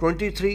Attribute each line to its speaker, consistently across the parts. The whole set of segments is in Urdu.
Speaker 1: 23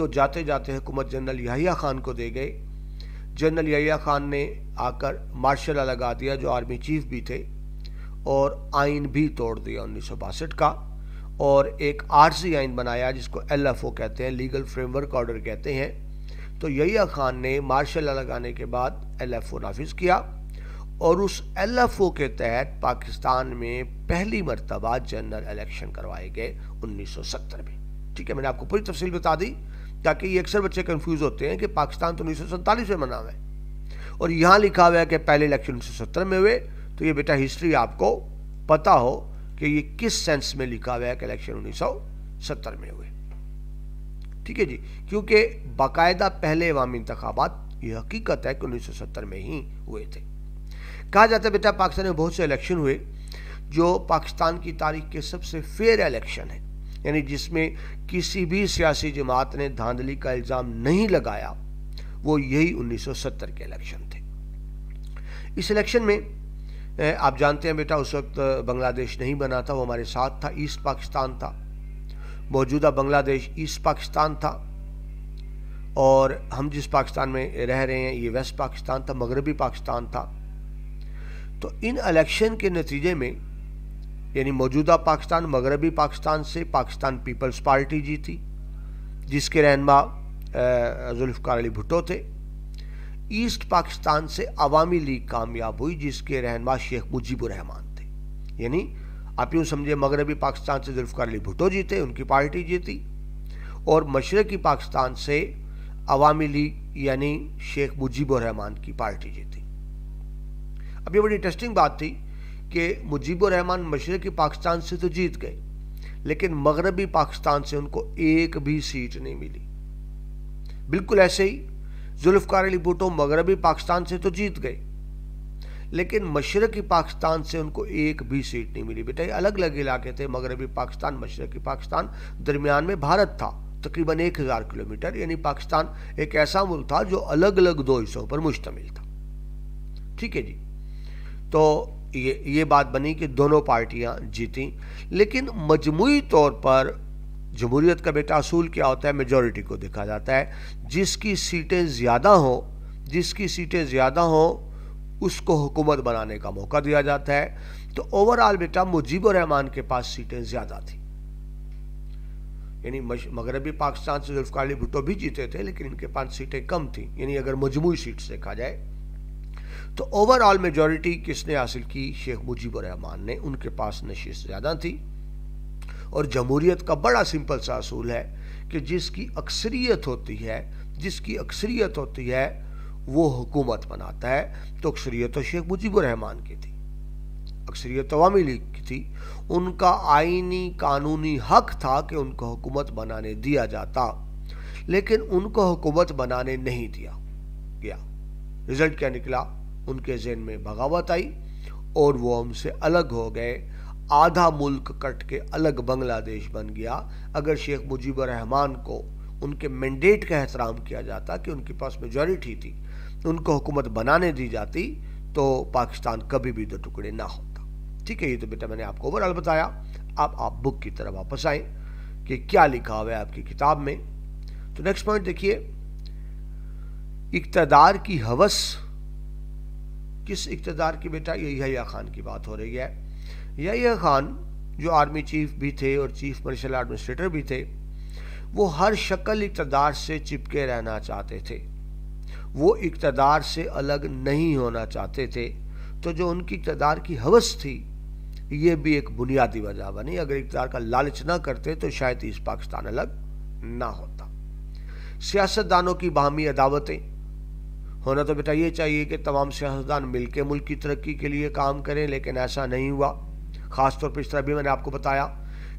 Speaker 1: تو جاتے جاتے حکومت جنرل یحییٰ خان کو دے گئے۔ جنرل یحییٰ خان نے آ کر مارشل لا لگا دیا، جو آرمی چیف بھی تھے، اور آئین بھی توڑ دیا 1962 کا، اور ایک عارضی آئین بنایا جس کو LFO کہتے ہیں، لیگل فریم ورک آرڈر کہتے ہیں۔ تو یحییٰ خان نے مارشل لا لگانے کے بعد LFO نافذ کیا، اور اس LFO کے تحت پاکستان میں پہلی مرتبہ جنرل الیکشن کروائے گئے 1970 میں۔ ٹھیک ہے، میں نے آپ کو پوری تفصیل بتا دی تاکہ یہ اکثر بچے کنفیوز ہوتے ہیں کہ پاکستان تو 1947 میں بنا ہوا ہے اور یہاں لکھا ہوا ہے کہ پہلے الیکشن 1970 میں ہوئے۔ تو یہ بیٹا ہسٹری آپ کو پتا ہو کہ یہ کس سینس میں لکھا ہوا ہے کہ الیکشن 1970 میں ہوئے۔ ٹھیک ہے جی، کیونکہ باقاعدہ پہلے عوامی انتخابات یہ حقیقت ہے کہ 1970 میں ہی ہوئے تھے۔ کہا جاتا ہے بیٹا پاکستان میں بہت سے الیکشن ہوئے جو پاکستان کی تاریخ کے سب سے فیئر الیکشن ہیں، یعنی جس میں کسی بھی سیاسی جماعت نے دھاندلی کا الزام نہیں لگایا، وہ یہی 1970 کے الیکشن تھے۔ اس الیکشن میں آپ جانتے ہیں بیٹا اس وقت بنگلہ دیش نہیں بنا تھا، وہ ہمارے ساتھ تھا، ایسٹ پاکستان تھا، موجودہ بنگلہ دیش ایسٹ پاکستان تھا، اور ہم جس پاکستان میں رہ رہے ہیں یہ ویسٹ پاکستان تھا، مغربی پاکستان تھا۔ تو ان الیکشن کے نتیجے میں یعنی موجودہ پاکستان مغربی پاکستان سے پاکستان پیپلز پارٹی جیتی، جس کے رہنما ذوالفقار علی بھٹو تھے۔ ایسٹ پاکستان سے عوامی لیگ کامیاب ہوئی، جس کے رہنما شیخ مجیب الرحمان تھے۔ یعنی آپ یوں سمجھے مغربی پاکستان سے ذوالفقار علی بھٹو جیتے، ان کی پارٹی جیتی، اور مشرقی پاکستان سے عوامی لیگ یعنی شیخ مجیب الرحمان کی پارٹی جیتی۔ اب یہ بڑی انٹرسٹنگ بات تھی کہ مجیب الرحمان مشرقی پاکستان سے تو جیت گئے، لیکن مغربی پاکستان سے ان کو ایک بھی سیٹ نہیں ملی۔ بالکل ایسے ہی ذوالفقار علی بھٹو مغربی پاکستان سے تو جیت گئے، لیکن مشرقی پاکستان سے ان کو ایک بھی سیٹ نہیں ملی۔ بیٹا یہ الگ الگ علاقے تھے، مغربی پاکستان مشرقی پاکستان، درمیان میں بھارت تھا تقریباً 1000 کلومیٹر، یعنی پاکستان ایک ایسا ملک تھا جو الگ الگ دو حصوں پر مشتمل تھا۔ ٹھیک ہے جی، تو یہ بات بنی کہ دونوں پارٹیاں جیتیں، لیکن مجموعی طور پر جمہوریت کا بیٹا اصول کیا ہوتا ہے؟ میجورٹی کو دیکھا جاتا ہے، جس کی سیٹیں زیادہ ہوں اس کو حکومت بنانے کا موقع دیا جاتا ہے۔ تو اوورآل بیٹا مجیب الرحمان کے پاس سیٹیں زیادہ تھیں، یعنی مغربی پاکستان سے ذوالفقار علی بھٹو بھی جیتے تھے، لیکن ان کے پاس سیٹیں کم تھیں، یعنی اگر مجموعی سیٹ سے دیکھا جائے تو اوورآل میجورٹی کس نے حاصل کی؟ شیخ مجیب الرحمان نے، ان کے پاس نشست زیادہ تھی۔ اور جمہوریت کا بڑا سمپل سا اصول ہے کہ جس کی اکثریت ہوتی ہے وہ حکومت بناتا ہے۔ تو اکثریت تو شیخ مجیب الرحمان کی تھی، اکثریت عوامی لیگ کی تھی، ان کا آئینی قانونی حق تھا کہ ان کو حکومت بنانے دیا جاتا، لیکن ان کو حکومت بنانے نہیں دیا گیا۔ رزلٹ کیا نکلا؟ ان کے ذہن میں بغاوت آئی اور وہ ہم سے الگ ہو گئے، آدھا ملک کٹ کے الگ بنگلہ دیش بن گیا۔ اگر شیخ مجیب الرحمان کو ان کے مینڈیٹ کا احترام کیا جاتا کہ ان کے پاس میجورٹی تھی، ان کو حکومت بنانے دی جاتی، تو پاکستان کبھی بھی دو ٹکڑے نہ ہوتا۔ ٹھیک ہے، یہ تو بیٹا میں نے آپ کو اوورآل بتایا۔ اب آپ بک کی طرف واپس آئیں کہ کیا لکھا ہوا ہے آپ کی کتاب میں۔ تو نیکسٹ پوائنٹ دیکھیے، اقتدار کی ہوس۔ کس اقتدار کی بیٹا؟ یہ یحییٰ خان کی بات ہو رہی ہے۔ یحییٰ خان جو آرمی چیف بھی تھے اور چیف مارشل ایڈمنسٹریٹر بھی تھے، وہ ہر شکل اقتدار سے چپکے رہنا چاہتے تھے، وہ اقتدار سے الگ نہیں ہونا چاہتے تھے۔ تو جو ان کی اقتدار کی ہوس تھی، یہ بھی ایک بنیادی وجہ بنی۔ اگر اقتدار کا لالچ نہ کرتے تو شاید ایسٹ پاکستان الگ نہ ہوتا۔ سیاستدانوں کی باہمی عداوتیں۔ ہونا تو بیٹا یہ چاہیے کہ تمام سیاستدان مل کے ملک کی ترقی کے لیے کام کریں، لیکن ایسا نہیں ہوا۔ خاص طور پر اس طرح بھی میں نے آپ کو بتایا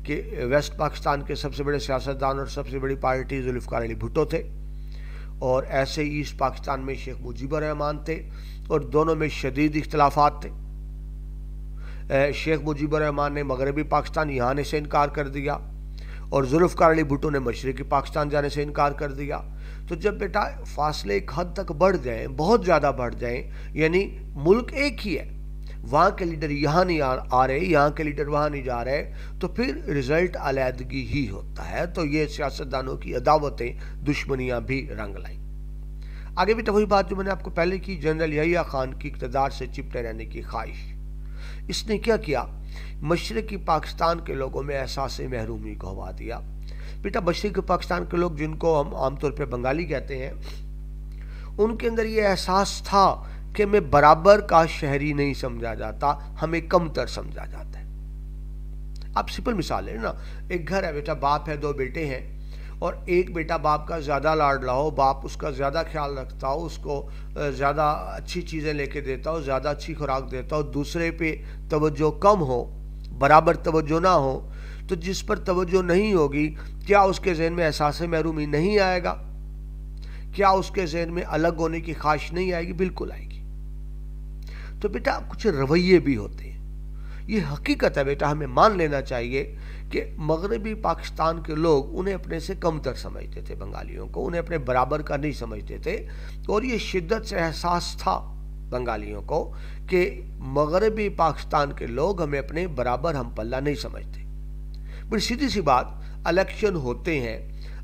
Speaker 1: کہ ویسٹ پاکستان کے سب سے بڑے سیاستدان اور سب سے بڑی پارٹی ذوالفقار علی بھٹو تھے، اور ایسے ہی ایسٹ پاکستان میں شیخ مجیب الرحمان تھے، اور دونوں میں شدید اختلافات تھے۔ شیخ مجیب الرحمان نے مغربی پاکستان یہاں آنے سے انکار کر دیا، اور ذوالفقار علی بھٹو نے مشرقی پاکستان جانے سے انکار کر دیا۔ تو جب بیٹا فاصلے ایک حد تک بڑھ جائیں، بہت زیادہ بڑھ جائیں، یعنی ملک ایک ہی ہے وہاں کے لیڈر یہاں نہیں آ رہے، یہاں کے لیڈر وہاں نہیں جا رہے، تو پھر رزلٹ علیحدگی ہی ہوتا ہے۔ تو یہ سیاستدانوں کی عداوتیں، دشمنیاں بھی رنگ لائیں۔ آگے بھی تو وہی بات جو میں نے آپ کو پہلے کی، جنرل یحییٰ خان کی اقتدار سے چپٹے رہنے کی خواہش۔ اس نے کیا کیا؟ مشرقی پاکستان کے لوگوں میں احساس محرومی کو ہوا دیا۔ بیٹا مشرقی پاکستان کے لوگ، جن کو ہم عام طور پہ بنگالی کہتے ہیں، ان کے اندر یہ احساس تھا کہ میں برابر کا شہری نہیں سمجھا جاتا، ہمیں کم تر سمجھا جاتا ہے۔ اب سمپل مثال ہے نا، ایک گھر ہے بیٹا، باپ ہے، دو بیٹے ہیں، اور ایک بیٹا باپ کا زیادہ لاڈلا ہو، باپ اس کا زیادہ خیال رکھتا ہو، اس کو زیادہ اچھی چیزیں لے کے دیتا ہو، زیادہ اچھی خوراک دیتا ہو، دوسرے پہ توجہ کم ہو، برابر توجہ نہ ہو، تو جس پر توجہ نہیں ہوگی، کیا اس کے ذہن میں احساس محرومی نہیں آئے گا؟ کیا اس کے ذہن میں الگ ہونے کی خواہش نہیں آئے گی؟ بالکل آئے گی۔ تو بیٹا کچھ رویے بھی ہوتے ہیں، یہ حقیقت ہے بیٹا، ہمیں مان لینا چاہیے کہ مغربی پاکستان کے لوگ انہیں اپنے سے کم تر سمجھتے تھے، بنگالیوں کو انہیں اپنے برابر کا نہیں سمجھتے تھے، اور یہ شدت سے احساس تھا بنگالیوں کو کہ مغربی پاکستان کے لوگ ہمیں اپنے برابر ہم پلہ نہیں سمجھتے۔ بڑی سیدھی سی بات، الیکشن ہوتے ہیں،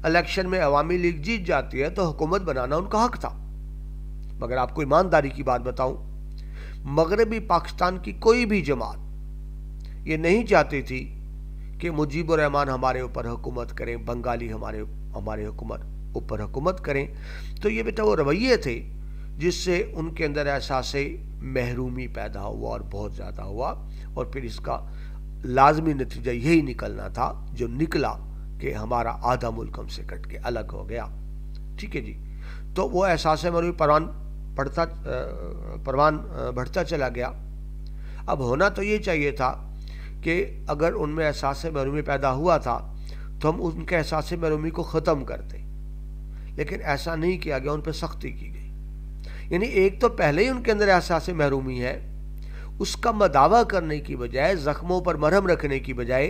Speaker 1: الیکشن میں عوامی لیگ جیت جاتی ہے تو حکومت بنانا ان کا حق تھا، مگر آپ کو ایمانداری کی بات بتاؤں، مغربی پاکستان کی کوئی بھی جماعت یہ نہیں چاہتی تھی کہ مجیب الرحمان ہمارے اوپر حکومت کریں، بنگالی ہمارے اوپر حکومت کریں۔ تو یہ بیٹا وہ رویے تھے جس سے ان کے اندر احساس محرومی پیدا ہوا، اور بہت زیادہ ہوا، اور پھر اس کا لازمی نتیجہ یہی نکلنا تھا جو نکلا کہ ہمارا آدھا ملک ہم سے کٹ کے الگ ہو گیا۔ ٹھیک ہے جی، تو وہ احساس محرومی پروان بڑھتا چلا گیا۔ اب ہونا تو یہ چاہیے تھا کہ اگر ان میں احساس محرومی پیدا ہوا تھا تو ہم ان کے احساس محرومی کو ختم کرتے، لیکن ایسا نہیں کیا گیا، ان پہ سختی کی گئی۔ یعنی ایک تو پہلے ہی ان کے اندر احساس محرومی ہے، اس کا مداوع کرنے کی بجائے، زخموں پر مرہم رکھنے کی بجائے،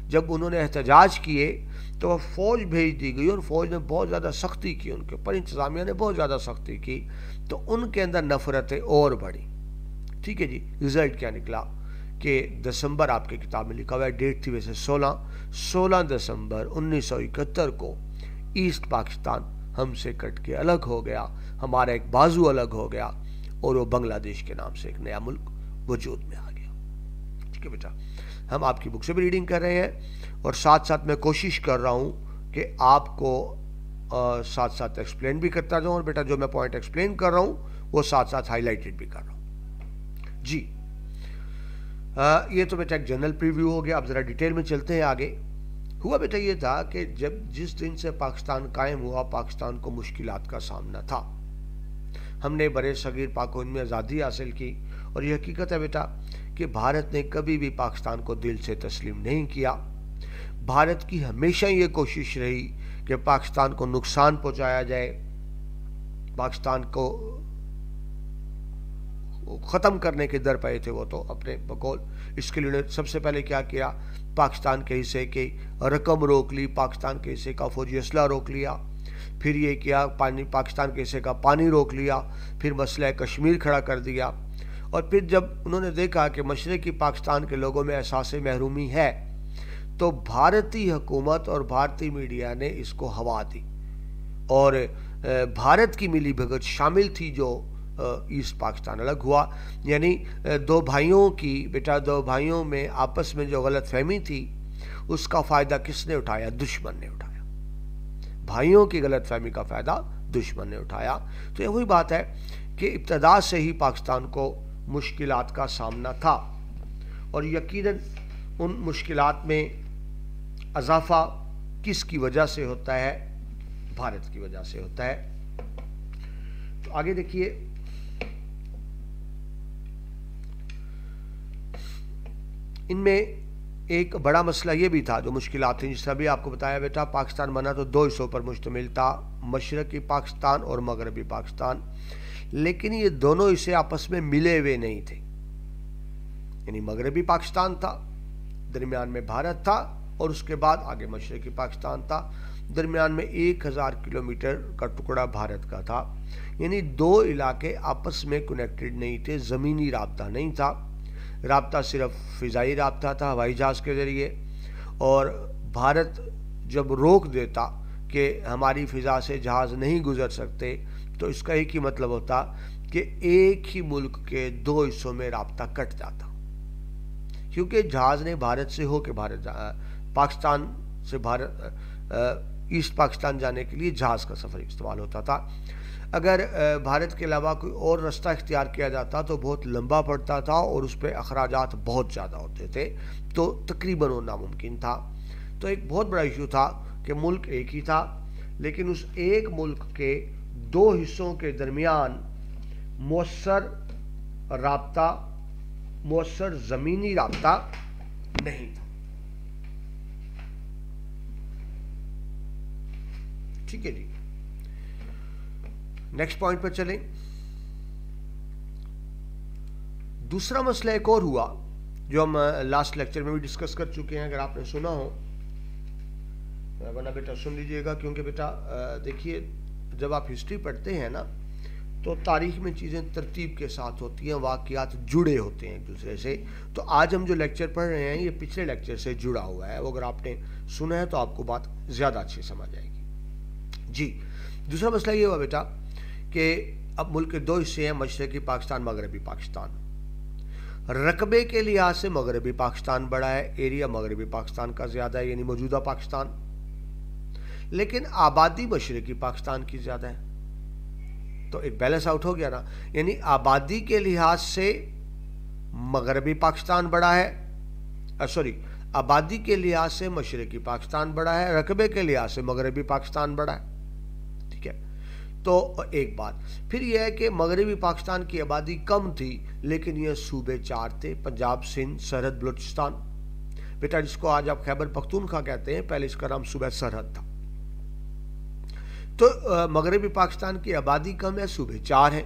Speaker 1: جب انہوں نے احتجاج کیے تو وہ فوج بھیج دی گئی، اور فوج نے بہت زیادہ سختی کی ان کے اوپر، انتظامیہ نے بہت زیادہ سختی کی، تو ان کے اندر نفرتیں اور بڑھی۔ ٹھیک ہے جی، رزلٹ کیا نکلا کہ دسمبر، آپ کے کتاب میں لکھا ہوا ہے، ڈیٹ تھی ویسے 16 دسمبر 1971 کو ایسٹ پاکستان ہم سے کٹ کے الگ ہو گیا، ہمارا ایک بازو الگ ہو گیا، اور وہ بنگلہ دیش کے نام سے ایک نیا ملک وجود میں آ گیا۔ ٹھیک ہے بیٹا، ہم آپ کی بک سے بھی ریڈنگ کر رہے ہیں، اور ساتھ ساتھ میں کوشش کر رہا ہوں کہ آپ کو ساتھ ساتھ ایکسپلین بھی کرتا جاؤں، اور بیٹا جو میں پوائنٹ ایکسپلین کر رہا ہوں وہ ساتھ ساتھ ہائی لائٹڈ بھی کر رہا ہوں جی۔ یہ تو بیٹا ایک جنرل پریویو ہو گیا، اب ذرا ڈیٹیل میں چلتے ہیں آگے۔ ہوا بیٹا یہ تھا کہ جس دن سے پاکستان قائم ہوا، پاکستان کو مشکلات کا سامنا تھا۔ ہم نے برے صغیر پاک و ہند میں آزادی حاصل کی، اور یہ حقیقت ہے بیٹا کہ بھارت نے کبھی بھی پاکستان کو دل سے تسلیم نہیں کیا۔ بھارت کی ہمیشہ یہ کوشش رہی کہ پاکستان کو نقصان پہنچایا جائے، پاکستان کو ختم کرنے کے در پائے تھے وہ تو اپنے بقول۔ اس کے لیے سب سے پہلے کیا کیا؟ پاکستان کے حصے کی رقم روک لی، پاکستان کے حصے کا فوجی اسلحہ روک لیا، پھر یہ کیا پاکستان کے حصے کا پانی روک لیا، پھر مسئلہ کشمیر کھڑا کر دیا، اور پھر جب انہوں نے دیکھا کہ مشرقی پاکستان کے لوگوں میں احساس محرومی ہے تو بھارتی حکومت اور بھارتی میڈیا نے اس کو ہوا دی، اور بھارت کی ملی بھگت شامل تھی جو ایسٹ پاکستان الگ ہوا۔ یعنی دو بھائیوں میں آپس میں جو غلط فہمی تھی اس کا فائدہ کس نے اٹھایا؟ دشمن نے اٹھایا۔ بھائیوں کی غلط فہمی کا فائدہ دشمن نے اٹھایا۔ تو یہ وہی بات ہے کہ ابتدا سے ہی پاکستان کو مشکلات کا سامنا تھا، اور یقیناً ان مشکلات میں اضافہ کس کی وجہ سے ہوتا ہے؟ بھارت کی وجہ سے ہوتا ہے۔ تو آگے دیکھیے، ان میں ایک بڑا مسئلہ یہ بھی تھا جو مشکلات تھیں، جس طرح بھی آپ کو بتایا بیٹا، پاکستان بنا تو دو حصوں پر مشتمل تھا، مشرقی پاکستان اور مغربی پاکستان، لیکن یہ دونوں حصے آپس میں ملے ہوئے نہیں تھے۔ یعنی مغربی پاکستان تھا، درمیان میں بھارت تھا، اور اس کے بعد آگے مشرقی پاکستان تھا، درمیان میں 1000 کلومیٹر کا ٹکڑا بھارت کا تھا۔ یعنی دو علاقے آپس میں کنیکٹڈ نہیں تھے، زمینی رابطہ نہیں تھا۔ رابطہ صرف فضائی رابطہ تھا ہوائی جہاز کے ذریعے، اور بھارت جب روک دیتا کہ ہماری فضا سے جہاز نہیں گزر سکتے تو اس کا ایک ہی مطلب ہوتا کہ ایک ہی ملک کے دو حصوں میں رابطہ کٹ جاتا، کیونکہ جہاز نے بھارت سے ہو کے پاکستان سے ایسٹ پاکستان جانے کے لیے جہاز کا سفر استعمال ہوتا تھا۔ اگر بھارت کے علاوہ کوئی اور راستہ اختیار کیا جاتا تو بہت لمبا پڑتا تھا اور اس پہ اخراجات بہت زیادہ ہوتے تھے، تو تقریباً وہ ناممکن تھا۔ تو ایک بہت بڑا ایشو تھا کہ ملک ایک ہی تھا، لیکن اس ایک ملک کے دو حصوں کے درمیان مؤثر رابطہ، مؤثر زمینی رابطہ نہیں تھا۔ ٹھیک ہے جی، نیکسٹ پوائنٹ پر چلیں۔ دوسرا مسئلہ ایک اور ہوا جو ہم لاسٹ لیکچر میں بھی ڈسکس کر چکے ہیں، اگر آپ نے سنا ہو ورنہ بیٹا سن لیجئے گا، کیونکہ بیٹا دیکھیے جب آپ ہسٹری پڑھتے ہیں نا تو تاریخ میں چیزیں ترتیب کے ساتھ ہوتی ہیں، واقعات جڑے ہوتے ہیں ایک دوسرے سے۔ تو آج ہم جو لیکچر پڑھ رہے ہیں یہ پچھلے لیکچر سے جڑا ہوا ہے، وہ اگر آپ نے سنا ہے تو آپ کو بات زیادہ اچھی سمجھ آئے گی جی۔ دوسرا مسئلہ یہ ہوا بیٹا کہ اب ملک کے دو حصے ہیں، مشرقی پاکستان، مغربی پاکستان۔ رقبے کے لحاظ سے مغربی پاکستان بڑا ہے، ایریا مغربی پاکستان کا زیادہ ہے، یعنی موجودہ پاکستان، لیکن آبادی مشرقی پاکستان کی زیادہ ہے۔ تو ایک بیلنس آؤٹ ہو گیا نا، یعنی آبادی کے لحاظ سے مغربی پاکستان بڑا ہے، آبادی کے لحاظ سے مشرقی پاکستان بڑا ہے، رقبے کے لحاظ سے مغربی پاکستان بڑا ہے۔ ٹھیک ہے، تو ایک بات پھر یہ ہے کہ مغربی پاکستان کی آبادی کم تھی لیکن یہ صوبے چار تھے، پنجاب، سندھ، سرحد، بلوچستان، بیٹا جس کو آج آپ خیبر پختونخوا کہتے ہیں، پہلے اس کا نام صوبہ سرحد تھا۔ تو مغربی پاکستان کی آبادی کم ہے، صوبے چار ہیں۔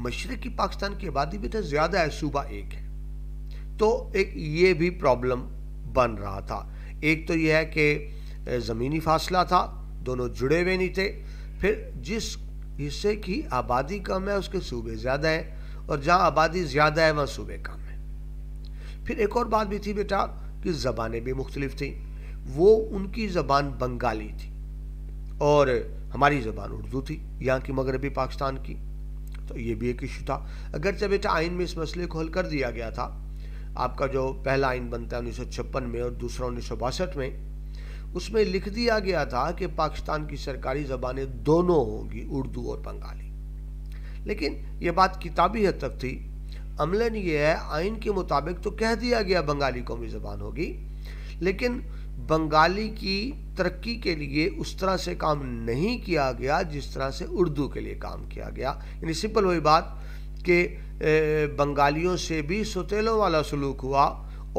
Speaker 1: مشرقی پاکستان کی آبادی بیٹا زیادہ ہے، صوبہ ایک ہے۔ تو ایک یہ بھی پرابلم بن رہا تھا، ایک تو یہ ہے کہ زمینی فاصلہ تھا، دونوں جڑے ہوئے نہیں تھے، پھر جس حصے کی آبادی کم ہے اس کے صوبے زیادہ ہیں، اور جہاں آبادی زیادہ ہے وہاں صوبے کم ہیں۔ پھر ایک اور بات بھی تھی بیٹا کہ زبانیں بھی مختلف تھیں، وہ ان کی زبان بنگالی تھی اور ہماری زبان اردو تھی یہاں کی مغربی پاکستان کی، تو یہ بھی ایک ایشو تھا۔ اگرچہ بیٹا آئین میں اس مسئلے کو حل کر دیا گیا تھا، آپ کا جو پہلا آئین بنتا ہے 1956 میں اور دوسرا 1962 میں، اس میں لکھ دیا گیا تھا کہ پاکستان کی سرکاری زبانیں دونوں ہوں گی، اردو اور بنگالی۔ لیکن یہ بات کتابی حد تک تھی، عملاً یہ ہے آئین کے مطابق تو کہہ دیا گیا بنگالی قومی زبان ہوگی، لیکن بنگالی کی ترقی کے لیے اس طرح سے کام نہیں کیا گیا جس طرح سے اردو کے لیے کام کیا گیا۔ یعنی سمپل وہی بات کہ بنگالیوں سے بھی سوتیلوں والا سلوک ہوا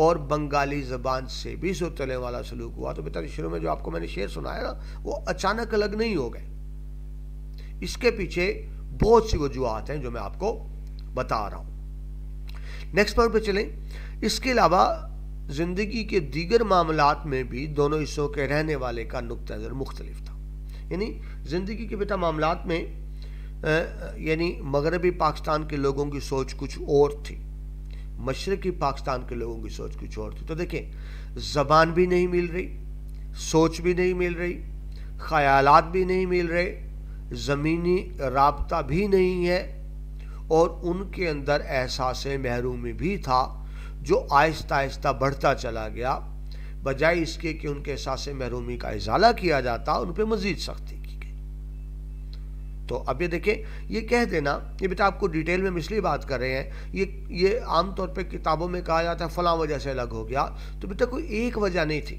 Speaker 1: اور بنگالی زبان سے بھی سوتیلوں والا سلوک ہوا۔ تو بیٹا شروع میں جو آپ کو میں نے شعر سنایا نا، وہ اچانک الگ نہیں ہو گئے، اس کے پیچھے بہت سی وجوہات ہیں جو میں آپ کو بتا رہا ہوں۔ نیکسٹ پوائنٹ پہ چلیں۔ اس کے علاوہ زندگی کے دیگر معاملات میں بھی دونوں حصوں کے رہنے والے کا نقطہ نظر مختلف تھا۔ یعنی زندگی کے بیٹا معاملات میں یعنی مغربی پاکستان کے لوگوں کی سوچ کچھ اور تھی، مشرقی پاکستان کے لوگوں کی سوچ کچھ اور تھی۔ تو دیکھیں زبان بھی نہیں مل رہی، سوچ بھی نہیں مل رہی، خیالات بھی نہیں مل رہے، زمینی رابطہ بھی نہیں ہے، اور ان کے اندر احساس محرومی بھی تھا جو آہستہ آہستہ بڑھتا چلا گیا۔ بجائے اس کے کہ ان کے احساس محرومی کا ازالہ کیا جاتا، ان پہ مزید سختی کی گئی۔ تو اب یہ دیکھیں، یہ کہہ دینا، یہ بیٹا آپ کو ڈیٹیل میں اس لیے بات کر رہے ہیں، یہ عام طور پہ کتابوں میں کہا جاتا ہے فلاں وجہ سے الگ ہو گیا، تو بیٹا کوئی ایک وجہ نہیں تھی،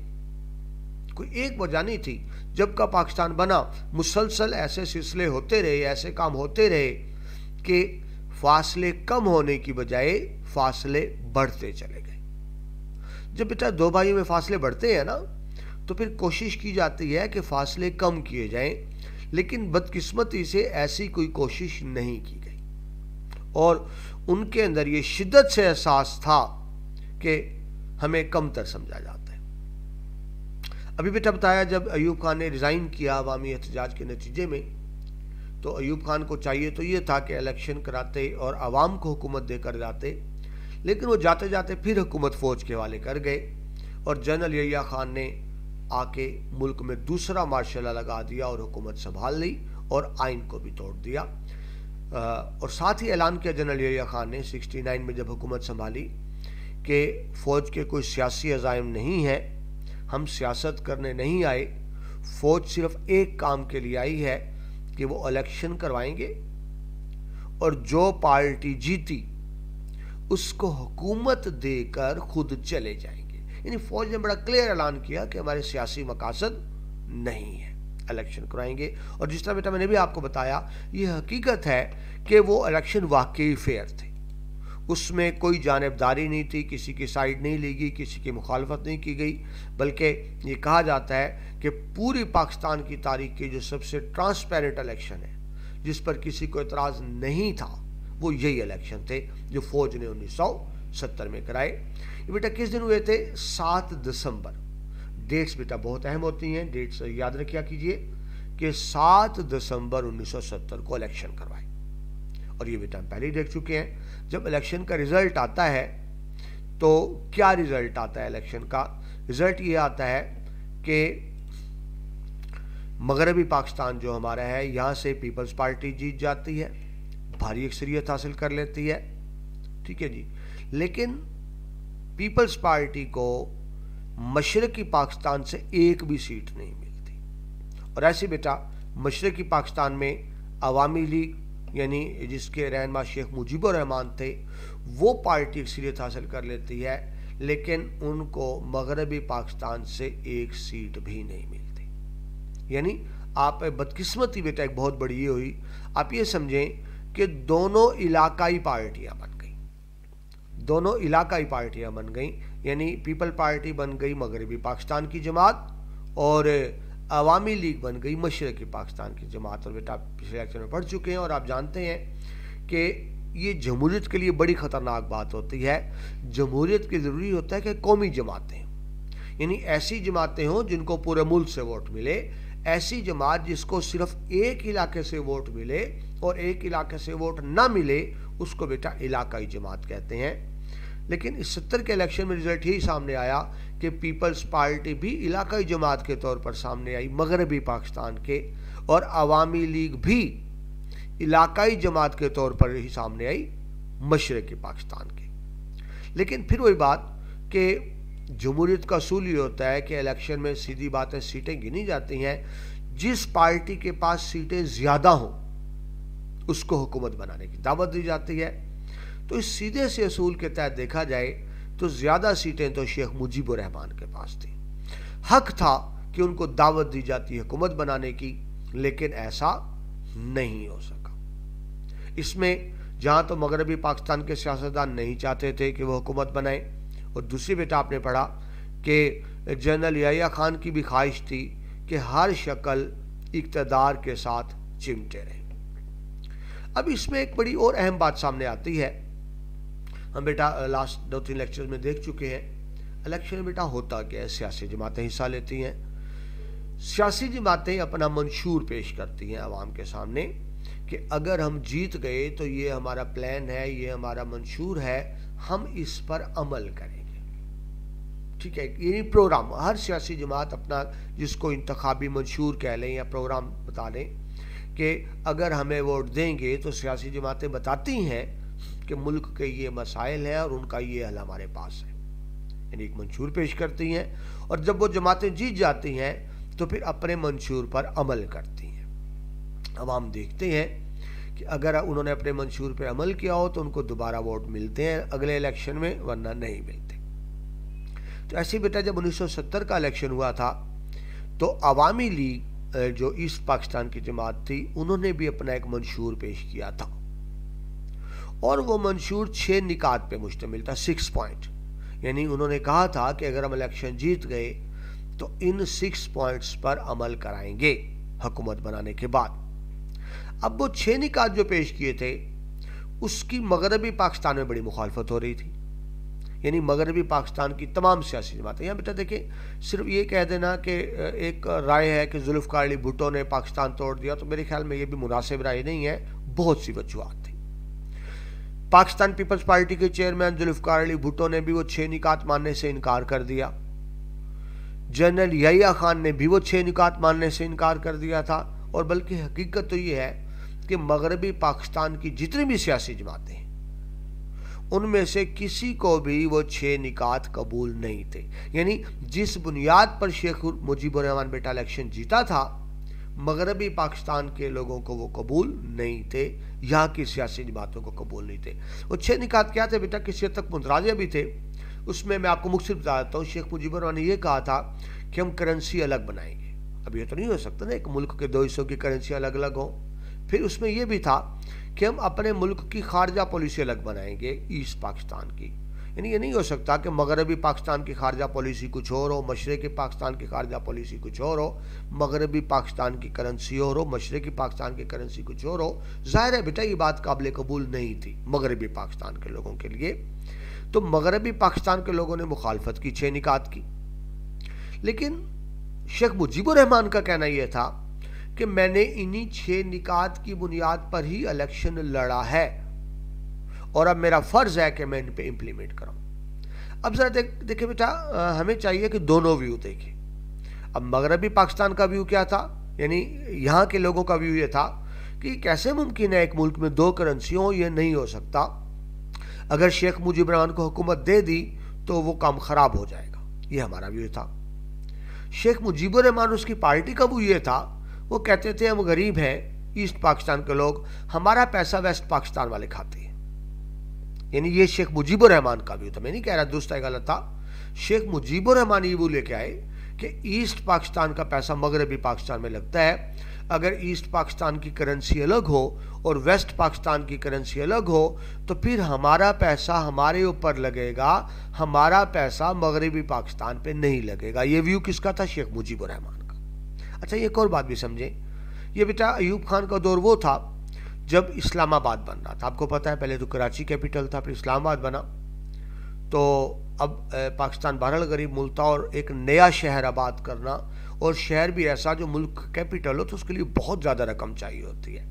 Speaker 1: کوئی ایک وجہ نہیں تھی۔ جب کا پاکستان بنا مسلسل ایسے سلسلے ہوتے رہے، ایسے کام ہوتے رہے کہ فاصلے کم ہونے کی بجائے فاصلے بڑھتے چلے گئے۔ جب بیٹا دو بھائیوں میں فاصلے بڑھتے ہیں نا تو پھر کوشش کی جاتی ہے کہ فاصلے کم کیے جائیں، لیکن بدقسمتی سے ایسی کوئی کوشش نہیں کی گئی، اور ان کے اندر یہ شدت سے احساس تھا کہ ہمیں کم تر سمجھا جاتا ہے۔ ابھی بیٹا بتایا جب ایوب خان نے ریزائن کیا عوامی احتجاج کے نتیجے میں، تو ایوب خان کو چاہیے تو یہ تھا کہ الیکشن کراتے اور عوام کو حکومت دے کر جاتے، لیکن وہ جاتے جاتے پھر حکومت فوج کے حوالے کر گئے اور جنرل یحییٰ خان نے آ کے ملک میں دوسرا مارشل لا لگا دیا اور حکومت سنبھال لی اور آئین کو بھی توڑ دیا، اور ساتھ ہی اعلان کیا جنرل یحییٰ خان نے 69 میں جب حکومت سنبھالی کہ فوج کے کوئی سیاسی عزائم نہیں ہے، ہم سیاست کرنے نہیں آئے، فوج صرف ایک کام کے لیے آئی ہے کہ وہ الیکشن کروائیں گے اور جو پارٹی جیتی اس کو حکومت دے کر خود چلے جائیں گے۔ یعنی فوج نے بڑا کلیئر اعلان کیا کہ ہمارے سیاسی مقاصد نہیں ہے، الیکشن کرائیں گے۔ اور جس طرح بیٹا میں نے بھی آپ کو بتایا، یہ حقیقت ہے کہ وہ الیکشن واقعی فیئر تھے، اس میں کوئی جانبداری نہیں تھی، کسی کی سائیڈ نہیں لی گئی، کسی کی مخالفت نہیں کی گئی، بلکہ یہ کہا جاتا ہے کہ پوری پاکستان کی تاریخ کی جو سب سے ٹرانسپیرنٹ الیکشن ہے، جس پر کسی کو اعتراض نہیں تھا، وہ یہی الیکشن تھے جو فوج نے 1970 میں کرائے۔ یہ بیٹا کس دن ہوئے تھے؟ 7 دسمبر۔ ڈیٹس بیٹا بہت اہم ہوتی ہیں، ڈیٹس یاد رکھیا کیجئے کہ 7 دسمبر 1970 کو الیکشن کروائے، اور یہ بیٹا ہم پہلے ہی دیکھ چکے ہیں۔ جب الیکشن کا رزلٹ آتا ہے تو کیا رزلٹ آتا ہے؟ الیکشن کا رزلٹ یہ آتا ہے کہ مغربی پاکستان جو ہمارا ہے، یہاں سے پیپلز پارٹی جیت جاتی ہے، بھاری اکثریت حاصل کر لیتی ہے، ٹھیک ہے جی، لیکن پیپلز پارٹی کو مشرقی پاکستان سے ایک بھی سیٹ نہیں ملتی، اور ایسے بیٹا مشرقی پاکستان میں عوامی لیگ یعنی جس کے رہنما شیخ مجیب الرحمان تھے، وہ پارٹی اکثریت حاصل کر لیتی ہے، لیکن ان کو مغربی پاکستان سے ایک سیٹ بھی نہیں ملتی۔ یعنی آپ بدقسمتی بیٹا ایک بہت بڑی یہ ہوئی، آپ یہ سمجھیں کہ دونوں علاقائی پارٹیاں بن گئیں، دونوں علاقائی پارٹیاں بن گئیں، یعنی پیپل پارٹی بن گئی مغربی پاکستان کی جماعت اور عوامی لیگ بن گئی مشرقی پاکستان کی جماعت۔ اور بیٹا پچھلے الیکشن میں پڑھ چکے ہیں اور آپ جانتے ہیں کہ یہ جمہوریت کے لیے بڑی خطرناک بات ہوتی ہے۔ جمہوریت کے ضروری ہوتا ہے کہ قومی جماعتیں ہوں، یعنی ایسی جماعتیں ہوں جن کو پورے ملک سے ووٹ ملے، ایسی جماعت جس کو صرف ایک علاقے سے ووٹ ملے اور ایک علاقے سے ووٹ نہ ملے، اس کو بیٹا علاقائی جماعت کہتے ہیں۔ لیکن اس 70 کے الیکشن میں رزلٹ یہی سامنے آیا کہ پیپلز پارٹی بھی علاقائی جماعت کے طور پر سامنے آئی مغربی پاکستان کے، اور عوامی لیگ بھی علاقائی جماعت کے طور پر ہی سامنے آئی مشرقی پاکستان کے۔ لیکن پھر وہی بات کہ جمہوریت کا اصول یہ ہوتا ہے کہ الیکشن میں سیدھی باتیں سیٹیں گنی جاتی ہیں، جس پارٹی کے پاس سیٹیں زیادہ ہوں اس کو حکومت بنانے کی دعوت دی جاتی ہے۔ تو اس سیدھے سے اصول کے تحت دیکھا جائے تو زیادہ سیٹیں تو شیخ مجیب الرحمان کے پاس تھیں، حق تھا کہ ان کو دعوت دی جاتی حکومت بنانے کی، لیکن ایسا نہیں ہو سکا۔ اس میں جہاں تو مغربی پاکستان کے سیاستدان نہیں چاہتے تھے کہ وہ حکومت بنائیں، اور دوسری بیٹا آپ نے پڑھا کہ جنرل یحییٰ خان کی بھی خواہش تھی کہ ہر شکل اقتدار کے ساتھ چمٹے رہیں۔ اب اس میں ایک بڑی اور اہم بات سامنے آتی ہے، ہم بیٹا لاسٹ 2-3 لیکچر میں دیکھ چکے ہیں، الیکشن میں بیٹا ہوتا کیا ہے؟ سیاسی جماعتیں حصہ لیتی ہیں، سیاسی جماعتیں اپنا منشور پیش کرتی ہیں عوام کے سامنے کہ اگر ہم جیت گئے تو یہ ہمارا پلان ہے، یہ ہمارا منشور ہے، ہم اس پر عمل کریں گے، ٹھیک ہے؟ یعنی پروگرام، ہر سیاسی جماعت اپنا جس کو انتخابی منشور کہہ لیں یا پروگرام بتا لیں کہ اگر ہمیں ووٹ دیں گے تو سیاسی جماعتیں بتاتی ہیں کہ ملک کے یہ مسائل ہیں اور ان کا یہ حل ہمارے پاس ہے، یعنی ایک منشور پیش کرتی ہیں، اور جب وہ جماعتیں جیت جاتی ہیں تو پھر اپنے منشور پر عمل کرتی ہیں۔ عوام دیکھتے ہیں کہ اگر انہوں نے اپنے منشور پہ عمل کیا ہو تو ان کو دوبارہ ووٹ ملتے ہیں اگلے الیکشن میں، ورنہ نہیں ملتے۔ تو ایسی بیٹا جب 1970 کا الیکشن ہوا تھا تو عوامی لیگ جو ایسٹ پاکستان کی جماعت تھی، انہوں نے بھی اپنا ایک منشور پیش کیا تھا، اور وہ منشور 6 نکات پہ مشتمل تھا، 6 پوائنٹ، یعنی انہوں نے کہا تھا کہ اگر ہم الیکشن جیت گئے تو ان 6 پوائنٹس پر عمل کرائیں گے حکومت بنانے کے بعد۔ اب وہ 6 نکات جو پیش کیے تھے اس کی مغربی پاکستان میں بڑی مخالفت ہو رہی تھی، یعنی مغربی پاکستان کی تمام سیاسی جماعتیں. یہاں بیٹا دیکھیں صرف یہ کہہ دینا کہ ایک رائے ہے کہ ذوالفقار علی بھٹو نے پاکستان توڑ دیا، تو میرے خیال میں یہ بھی مناسب رائے نہیں ہے. بہت سی وجوہات تھیں. پاکستان پیپلز پارٹی کے چیئرمین ذوالفقار علی بھٹو نے بھی وہ 6 نکات ماننے سے انکار کر دیا. جنرل یحییٰ خان نے بھی وہ 6 نکات ماننے سے انکار کر دیا تھا. اور بلکہ حقیقت تو یہ ہے کہ مغربی پاکستان کی جتنی بھی سیاسی جماعتیں ہیں ان میں سے کسی کو بھی وہ 6 نکات قبول نہیں تھے. یعنی جس بنیاد پر شیخ مجیب الرحمان بیٹا الیکشن جیتا تھا، مغربی پاکستان کے لوگوں کو وہ قبول نہیں تھے، یہاں کی سیاسی جماعتوں کو قبول نہیں تھے. وہ 6 نکات کیا تھے بیٹا؟ کسی حد تک متنازع بھی تھے. اس میں آپ کو مختصر بتا دیتا ہوں. شیخ مجیب الرحمان نے یہ کہا تھا کہ ہم کرنسی الگ بنائیں گے. اب یہ تو نہیں ہو سکتا نا ایک ملک کے 2 حصوں کی کرنسی الگ الگ ہوں. پھر اس میں یہ بھی تھا کہ ہم اپنے ملک کی خارجہ پالیسی الگ بنائیں گے ایسٹ پاکستان کی. یعنی یہ نہیں ہو سکتا کہ مغربی پاکستان کی خارجہ پالیسی کچھ اور ہو، مشرقی پاکستان کی خارجہ پالیسی کچھ اور ہو، مغربی پاکستان کی کرنسی اور ہو، مشرقی پاکستان کی کرنسی کچھ اور ہو. ظاہر ہے بیٹا یہ بات قابل قبول نہیں تھی مغربی پاکستان کے لوگوں کے لیے. تو مغربی پاکستان کے لوگوں نے مخالفت کی 6 نکات کی. لیکن شیخ مجیب الرحمان کا کہنا یہ تھا کہ میں نے انہی 6 نکات کی بنیاد پر ہی الیکشن لڑا ہے اور اب میرا فرض ہے کہ میں ان پہ امپلیمنٹ کروں. اب ذرا دیکھیں بیٹا، ہمیں چاہیے کہ دونوں ویو دیکھیں. اب مغربی پاکستان کا ویو کیا تھا؟ یعنی یہاں کے لوگوں کا ویو یہ تھا کہ کیسے ممکن ہے ایک ملک میں 2 کرنسی ہوں؟ یہ نہیں ہو سکتا. اگر شیخ مجیب الرحمان کو حکومت دے دی تو وہ کام خراب ہو جائے گا. یہ ہمارا ویو تھا. شیخ مجیب الرحمان اس کی پارٹی کا ویو یہ تھا، وہ کہتے تھے ہم غریب ہیں ایسٹ پاکستان کے لوگ، ہمارا پیسہ ویسٹ پاکستان والے کھاتے ہیں. یعنی یہ شیخ مجیب الرحمان کا ویو تھا. میں نہیں کہہ رہا درست ہے غلط تھا. شیخ مجیب الرحمان یہ وہ لے کے آئے کہ ایسٹ پاکستان کا پیسہ مغربی پاکستان میں لگتا ہے. اگر ایسٹ پاکستان کی کرنسی الگ ہو اور ویسٹ پاکستان کی کرنسی الگ ہو تو پھر ہمارا پیسہ ہمارے اوپر لگے گا، ہمارا پیسہ مغربی پاکستان پہ نہیں لگے گا. یہ ویو کس کا تھا؟ شیخ مجیب الرحمان کا. اچھا ایک اور بات بھی سمجھیں. یہ بیٹا ایوب خان کا دور وہ تھا جب اسلام آباد بن رہا تھا. آپ کو پتہ ہے پہلے تو کراچی کیپٹل تھا، پھر اسلام آباد بنا. تو اب پاکستان بہرحال غریب ملک تھا اور ایک نیا شہر آباد کرنا، اور شہر بھی ایسا جو ملک کیپٹل ہو، تو اس کے لیے بہت زیادہ رقم چاہیے ہوتی ہے.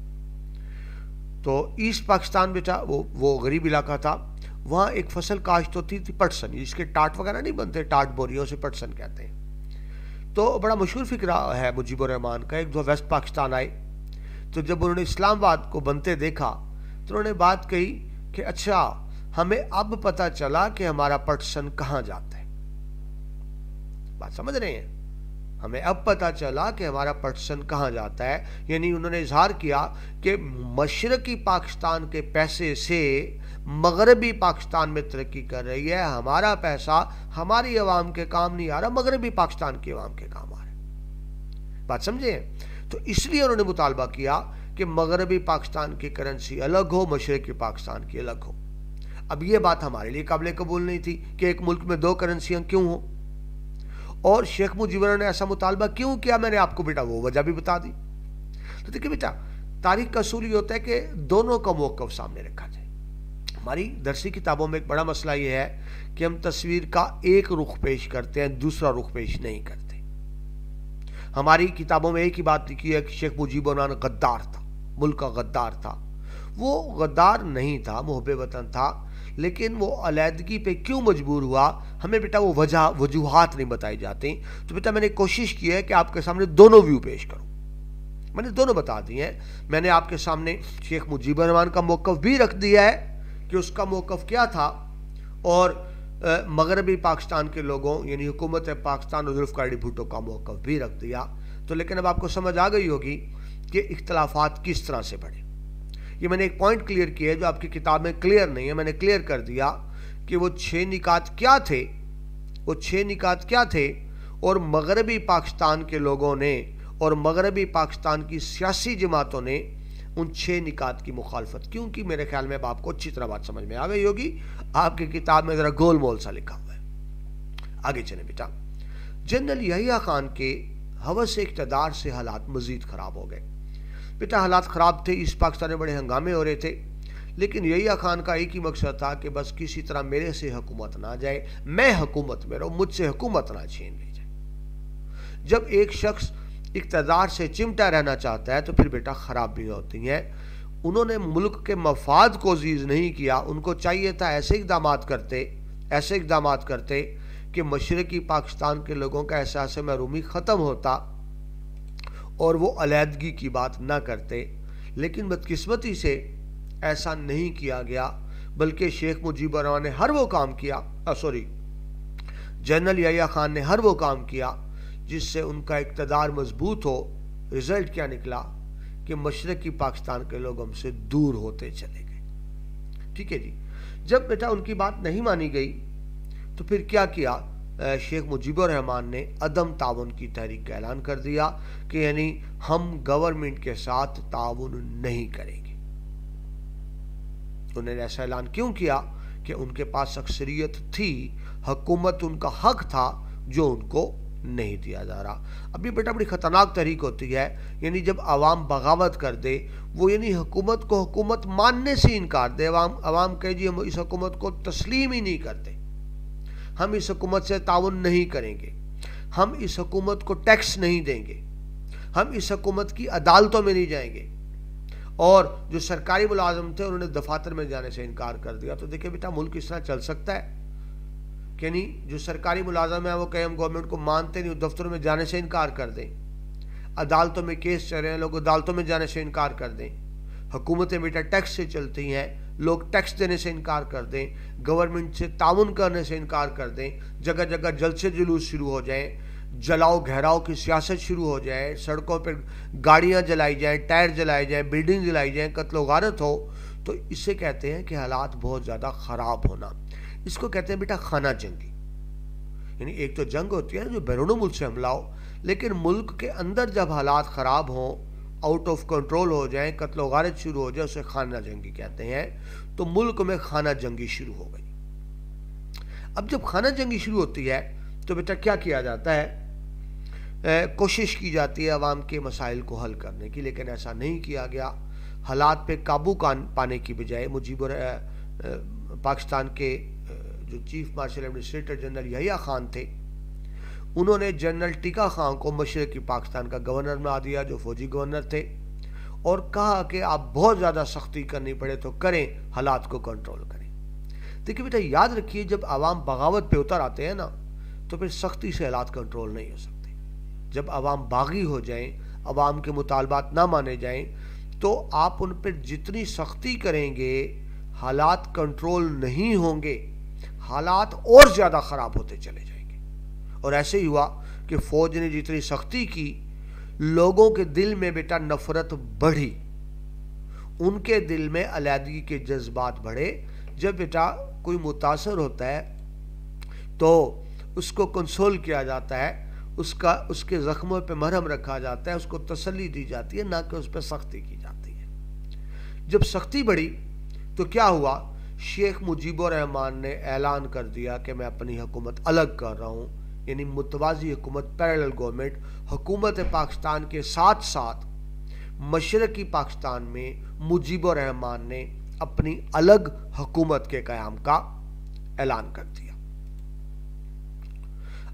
Speaker 1: تو ایسٹ پاکستان بیٹا وہ غریب علاقہ تھا. وہاں ایک فصل کاشت ہوتی تھی پٹسن، جس کے ٹاٹ وغیرہ نہیں بنتے، ٹاٹ بوریوں سے پٹسن کہتے ہیں. تو بڑا مشہور فکرہ ہے مجیب الرحمان کا. ایک دو ویسٹ پاکستان آئے تو جب انہوں نے اسلام آباد کو بنتے دیکھا تو انہوں نے بات کہی کہ اچھا ہمیں اب پتہ چلا کہ ہمارا پٹسن کہاں جاتا ہے. بات سمجھ رہے ہیں؟ ہمیں اب پتہ چلا کہ ہمارا پٹسن کہاں جاتا ہے. یعنی انہوں نے اظہار کیا کہ مشرقی پاکستان کے پیسے سے مغربی پاکستان میں ترقی کر رہی ہے، ہمارا پیسہ ہماری عوام کے کام نہیں آ رہا، مغربی پاکستان کی عوام کے کام آ رہا ہے. بات سمجھے؟ تو اس لیے انہوں نے مطالبہ کیا کہ مغربی پاکستان کی کرنسی الگ ہو، مشرقی پاکستان کی الگ ہو. اب یہ بات ہمارے لیے قابل قبول نہیں تھی کہ ایک ملک میں 2 کرنسیاں کیوں ہوں. اور شیخ مجیب الرحمان نے ایسا مطالبہ کیوں کیا؟ میں نے آپ کو بیٹا وہ وجہ بھی بتا دی. تو دیکھیں بیٹا، تاریخ کا اصول یہ ہوتا ہے کہ دونوں کا موقف سامنے رکھا جائے. ہماری درسی کتابوں میں ایک بڑا مسئلہ یہ ہے کہ ہم تصویر کا ایک رخ پیش کرتے ہیں، دوسرا رخ پیش نہیں کرتے. ہماری کتابوں میں ایک ہی بات لکھی ہے کہ شیخ مجیب الرحمان غدار تھا، ملک کا غدار تھا. وہ غدار نہیں تھا، محب وطن تھا. لیکن وہ علیحدگی پہ کیوں مجبور ہوا، ہمیں بیٹا وہ وجوہات نہیں بتائی جاتی. تو بیٹا میں نے کوشش کی ہے کہ آپ کے سامنے دونوں ویو پیش کروں. میں نے دونوں بتا دی ہیں. میں نے آپ کے سامنے شیخ مجیب الرحمان کا موقف بھی رکھ دیا ہے کہ اس کا موقف کیا تھا، اور مغربی پاکستان کے لوگوں یعنی حکومت پاکستان اور ذوالفقار علی بھٹو کا موقف بھی رکھ دیا. تو لیکن اب آپ کو سمجھ آ گئی ہوگی کہ اختلافات کس طرح سے بڑھے. یہ میں نے ایک پوائنٹ کلیئر کیا ہے جو آپ کی کتاب میں کلیئر نہیں ہے. میں نے کلیئر کر دیا کہ وہ 6 نکات کیا تھے، وہ 6 نکات کیا تھے، اور مغربی پاکستان کے لوگوں نے اور مغربی پاکستان کی سیاسی جماعتوں نے ان 6 نکات کی مخالفت کیوں کی. میرے خیال میں اب آپ کو اچھی طرح بات سمجھ میں آ گئی ہوگی. آپ کی کتاب میں ذرا گول مول سا لکھا ہوا ہے. آگے چلیں بیٹا. جنرل یحییٰ خان کے ہوس اقتدار سے حالات مزید خراب ہو گئے. بیٹا حالات خراب تھے، اس پاکستان میں بڑے ہنگامے ہو رہے تھے. لیکن یحییٰ خان کا ایک ہی مقصد تھا کہ بس کسی طرح میرے سے حکومت نہ جائے، میں حکومت میں رہوں، مجھ سے حکومت نہ چھین لی جائے۔ جب ایک شخص اقتدار سے چمٹا رہنا چاہتا ہے تو پھر بیٹا خرابی ہوتی ہیں۔ انہوں نے ملک کے مفاد کو عزیز نہیں کیا، ان کو چاہیے تھا ایسے اقدامات کرتے کہ مشرقی پاکستان کے لوگوں کا احساس محرومی ختم ہوتا اور وہ علیحدگی کی بات نہ کرتے، لیکن بدقسمتی سے ایسا نہیں کیا گیا، بلکہ شیخ مجیب الرحمان نے ہر وہ کام کیا، جنرل یحییٰ خان نے ہر وہ کام کیا جس سے ان کا اقتدار مضبوط ہو۔ رزلٹ کیا نکلا کہ مشرقی پاکستان کے لوگ ہم سے دور ہوتے چلے گئے۔ ٹھیک ہے جی، جب بیٹا ان کی بات نہیں مانی گئی تو پھر کیا کیا؟ شیخ مجیب الرحمان نے عدم تعاون کی تحریک کا اعلان کر دیا کہ یعنی ہم گورنمنٹ کے ساتھ تعاون نہیں کریں گے۔ انہوں نے ایسا اعلان کیوں کیا؟ کہ ان کے پاس اکثریت تھی، حکومت ان کا حق تھا جو ان کو نہیں دیا جا رہا۔ ابھی بیٹا بڑی خطرناک تحریک ہوتی ہے، یعنی جب عوام بغاوت کر دے، وہ یعنی حکومت کو حکومت ماننے سے انکار دے، عوام کہے جی ہم اس حکومت کو تسلیم ہی نہیں کرتے، ہم اس حکومت سے تعاون نہیں کریں گے، ہم اس حکومت کو ٹیکس نہیں دیں گے، ہم اس حکومت کی عدالتوں میں نہیں جائیں گے۔ اور جو سرکاری ملازم تھے انہوں نے دفاتر میں جانے سے انکار کر دیا۔ تو دیکھیں بیٹا ملک اس طرح چل سکتا ہے کہ نہیں؟ جو سرکاری ملازم ہیں وہ کہیں ہم گورنمنٹ کو مانتے نہیں، دفتروں میں جانے سے انکار کر دیں، عدالتوں میں کیس چل رہے ہیں، لوگ عدالتوں میں جانے سے انکار کر دیں، حکومتیں بیٹا ٹیکس سے چلتی ہیں، لوگ ٹیکس دینے سے انکار کر دیں، گورنمنٹ سے تعاون کرنے سے انکار کر دیں، جگہ جگہ جلسے جلوس شروع ہو جائیں، جلاؤ گھیراؤ کی سیاست شروع ہو جائے، سڑکوں پر گاڑیاں جلائی جائیں، ٹائر جلائے جائیں، بلڈنگ جلائی جائیں، قتل و غارت ہو، تو اس سے کہتے ہیں کہ حالات بہت زیادہ خراب ہونا۔ اس کو کہتے ہیں بیٹا خانہ جنگی، یعنی ایک تو جنگ ہوتی ہے جو بیرون ملک سے حملہ ہو، لیکن ملک کے اندر جب حالات خراب ہوں، آؤٹ آف کنٹرول ہو جائیں، قتل و غارت شروع ہو جائے، اسے خانہ جنگی کہتے ہیں۔ تو ملک میں خانہ جنگی شروع ہو گئی۔ اب جب خانہ جنگی شروع ہوتی ہے تو بیٹا کیا کیا جاتا ہے؟ کوشش کی جاتی ہے عوام کے مسائل کو حل کرنے کی، لیکن ایسا نہیں کیا گیا۔ حالات پہ قابو پانے کی بجائے پاکستان کے جو chief marshal administrator general Yahya Khan تھے، انہوں نے جنرل ٹیکا خان کو مشرقی پاکستان کا گورنر بنا دیا، جو فوجی گورنر تھے، اور کہا کہ آپ بہت زیادہ سختی کرنی پڑے تو کریں، حالات کو کنٹرول کریں۔ دیکھیں بیٹا یاد رکھیے، جب عوام بغاوت پہ اتر آتے ہیں نا تو پھر سختی سے حالات کنٹرول نہیں ہو سکتے۔ جب عوام باغی ہو جائیں، عوام کے مطالبات نہ مانے جائیں، تو آپ ان پہ جتنی سختی کریں گے حالات کنٹرول نہیں ہوں گے، حالات اور زیادہ خراب ہوتے چلے جائیں گے۔ اور ایسے ہی ہوا کہ فوج نے جتنی سختی کی، لوگوں کے دل میں بیٹا نفرت بڑھی، ان کے دل میں علیحدگی کے جذبات بڑھے۔ جب بیٹا کوئی متاثر ہوتا ہے تو اس کو کنسول کیا جاتا ہے، اس کے زخموں پہ مرہم رکھا جاتا ہے، اس کو تسلی دی جاتی ہے، نہ کہ اس پہ سختی کی جاتی ہے۔ جب سختی بڑھی تو کیا ہوا؟ شیخ مجیب الرحمان نے اعلان کر دیا کہ میں اپنی حکومت الگ کر رہا ہوں، یعنی متوازی حکومت، پیرلل گورنمنٹ، حکومت پاکستان کے ساتھ ساتھ مشرقی پاکستان میں مجیب الرحمان نے اپنی الگ حکومت کے قیام کا اعلان کر دیا۔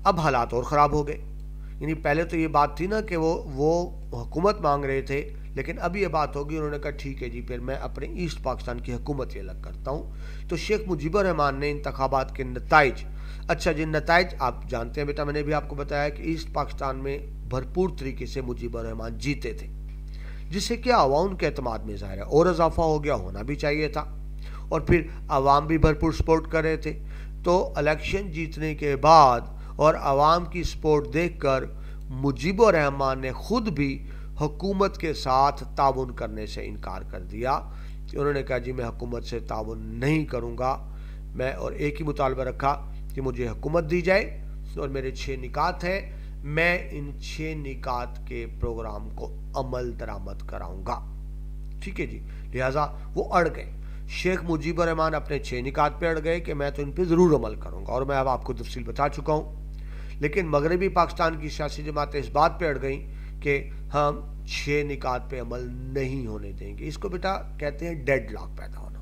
Speaker 1: اب حالات اور خراب ہو گئے، یعنی پہلے تو یہ بات تھی نا کہ وہ حکومت مانگ رہے تھے، لیکن اب یہ بات ہوگی، انہوں نے کہا ٹھیک ہے جی پھر میں اپنے ایسٹ پاکستان کی حکومت ہی الگ کرتا ہوں۔ تو شیخ مجیب الرحمان نے انتخابات کے نتائج، اچھا جن نتائج آپ جانتے ہیں بیٹا، میں نے بھی آپ کو بتایا کہ ایسٹ پاکستان میں بھرپور طریقے سے مجیب الرحمان جیتے تھے، جس سے کیا ہوا؟ ان کے اعتماد میں ظاہر ہے اور اضافہ ہو گیا، ہونا بھی چاہیے تھا، اور پھر عوام بھی بھرپور سپورٹ کر رہے تھے۔ تو الیکشن جیتنے کے بعد اور عوام کی سپورٹ دیکھ کر مجیب الرحمان نے خود بھی حکومت کے ساتھ تعاون کرنے سے انکار کر دیا۔ انہوں نے کہا جی میں حکومت سے تعاون نہیں کروں گا، میں اور ایک ہی مطالبہ رکھا کہ مجھے حکومت دی جائے، اور میرے 6 نکات ہیں، میں ان 6 نکات کے پروگرام کو عمل درآمد کراؤں گا۔ ٹھیک ہے جی، لہٰذا وہ اڑ گئے۔ شیخ مجیب الرحمان اپنے 6 نکات پہ اڑ گئے کہ میں تو ان پہ ضرور عمل کروں گا، اور میں اب آپ کو تفصیل بتا چکا ہوں۔ لیکن مغربی پاکستان کی سیاسی جماعتیں اس بات پہ اڑ گئیں کہ ہم 6 نکات پہ عمل نہیں ہونے دیں گے۔ اس کو بیٹا کہتے ہیں ڈیڈ لاک پیدا ہونا،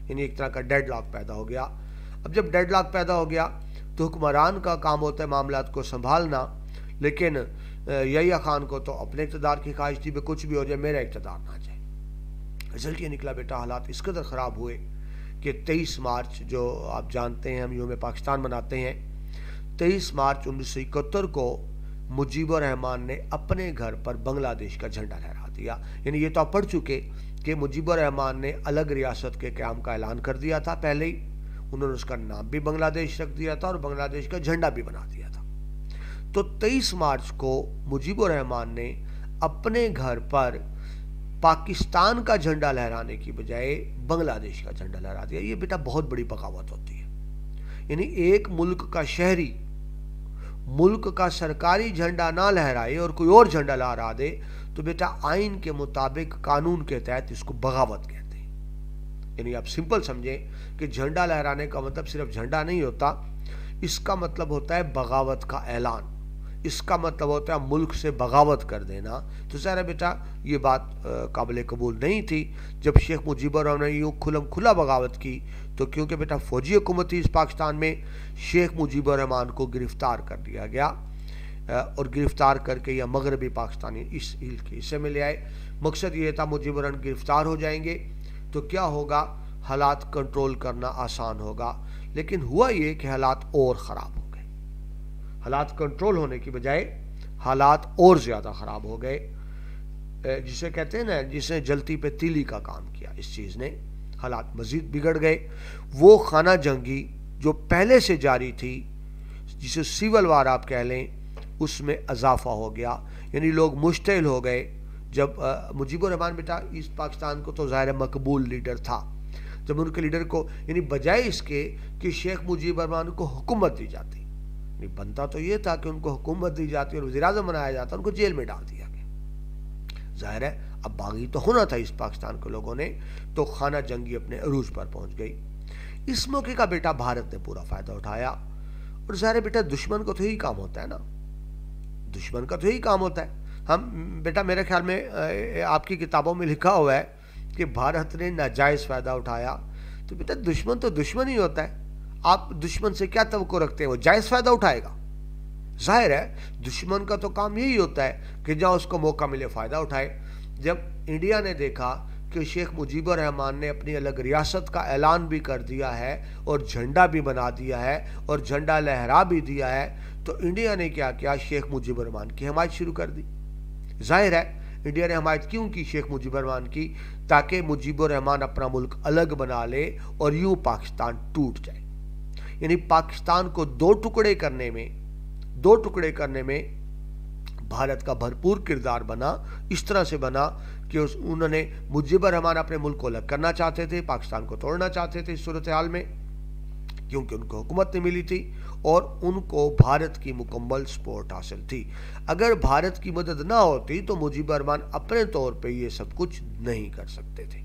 Speaker 1: یعنی ایک طرح کا ڈیڈ لاک پیدا ہو گیا. اب جب ڈیڈ لاک پیدا ہو گیا تو حکمران کا کام ہوتا ہے معاملات کو سنبھالنا، لیکن یحییٰ خان کو تو اپنے اقتدار کی خواہش تھی، کچھ بھی ہو جائے میرا اقتدار نہ جائے. رزلٹ یہ نکلا بیٹا، حالات اس قدر خراب ہوئے کہ 23 مارچ جو آپ جانتے ہیں ہم یوم پاکستان مناتے ہیں، 23 مارچ 1971 کو مجیب الرحمان نے اپنے گھر پر بنگلہ دیش کا جھنڈا لہرا دیا. یعنی یہ تو آپ پڑھ چکے کہ مجیب الرحمان نے الگ ریاست کے قیام کا اعلان کر دیا تھا پہلے ہی، انہوں نے اس کا نام بھی بنگلہ دیش رکھ دیا تھا اور بنگلہ دیش کا جھنڈا بھی بنا دیا تھا. تو 23 مارچ کو مجیب الرحمان نے اپنے گھر پر پاکستان کا جھنڈا لہرانے کی بجائے بنگلہ دیش کا جھنڈا لہرا دیا. یہ بیٹا بہت بڑی بغاوت ہوتی ہے. یعنی ایک ملک کا شہری ملک کا سرکاری جھنڈا نہ لہرائے اور کوئی اور جھنڈا لہرا دے تو بیٹا آئین کے مطابق قانون کے تحت اس کو بغاوت کہتے ہیں. یعنی آپ سمپل سمجھیں کہ جھنڈا لہرانے کا مطلب صرف جھنڈا نہیں ہوتا، اس کا مطلب ہوتا ہے بغاوت کا اعلان، اس کا مطلب ہوتا ہے ملک سے بغاوت کر دینا. تو ظاہر ہے بیٹا یہ بات قابل قبول نہیں تھی. جب شیخ مجیب الرحمان نے یوں کھلم کھلا بغاوت کی تو کیونکہ بیٹا فوجی حکومت تھی اس پاکستان میں، شیخ مجیب الرحمان کو گرفتار کر لیا گیا اور گرفتار کر کے یہ مغربی پاکستانی اس ہیل کے حصے میں لے آئے. مقصد یہ تھا مجیب الرحمان گرفتار ہو جائیں گے تو کیا ہوگا، حالات کنٹرول کرنا آسان ہوگا. لیکن ہوا یہ کہ حالات اور خراب ہو گئے. حالات کنٹرول ہونے کی بجائے حالات اور زیادہ خراب ہو گئے. جسے کہتے ہیں نا، جس نے جلتی پہ تیلی کا کام کیا، اس چیز نے حالات مزید بگڑ گئے. وہ خانہ جنگی جو پہلے سے جاری تھی، جسے سیول وار آپ کہہ لیں، اس میں اضافہ ہو گیا. یعنی لوگ مشتعل ہو گئے. جب مجیب الرحمان بیٹا ایسٹ پاکستان کو تو ظاہر مقبول لیڈر تھا، جب ان کے لیڈر کو یعنی بجائے اس کے کہ شیخ مجیب الرحمان کو حکومت دی جاتی، بنتا تو یہ تھا کہ ان کو حکومت دی جاتی اور وزیر اعظم بنایا جاتا، ان کو جیل میں ڈال دیا گیا. ظاہر ہے اب باغی تو ہونا تھا اس پاکستان کے لوگوں نے، تو خانہ جنگی اپنے عروج پر پہنچ گئی. اس موقع کا بیٹا بھارت نے پورا فائدہ اٹھایا. اور ظاہر ہے بیٹا دشمن کو تو یہی کام ہوتا ہے نا، دشمن کا تو یہی کام ہوتا ہے. ہم بیٹا میرے خیال میں آپ کی کتابوں میں لکھا ہوا ہے کہ بھارت نے ناجائز فائدہ اٹھایا. تو بیٹا دشمن تو دشمن ہی ہوتا ہے. آپ دشمن سے کیا توقع رکھتے ہیں، وہ جائز فائدہ اٹھائے گا؟ ظاہر ہے دشمن کا تو کام یہی ہوتا ہے کہ جہاں اس کو موقع ملے فائدہ اٹھائے. جب انڈیا نے دیکھا کہ شیخ مجیب الرحمان نے اپنی الگ ریاست کا اعلان بھی کر دیا ہے اور جھنڈا بھی بنا دیا ہے اور جھنڈا لہرا بھی دیا ہے، تو انڈیا نے کیا کیا، شیخ مجیب الرحمان کی حمایت شروع کر دی. ظاہر ہے انڈیا نے حمایت کیوں کی شیخ مجیب الرحمان کی؟ تاکہ مجیب الرحمان اپنا ملک الگ بنا لے اور یوں پاکستان ٹوٹ جائے. یعنی پاکستان کو دو ٹکڑے کرنے میں بھارت کا بھرپور کردار بنا. اس طرح سے بنا کہ انہوں نے مجیب الرحمان اپنے ملک کو الگ کرنا چاہتے تھے، پاکستان کو توڑنا چاہتے تھے اس صورتحال میں، کیونکہ ان کو حکومت نہیں ملی تھی اور ان کو بھارت کی مکمل سپورٹ حاصل تھی. اگر بھارت کی مدد نہ ہوتی تو مجیب الرحمان اپنے طور پہ یہ سب کچھ نہیں کر سکتے تھے.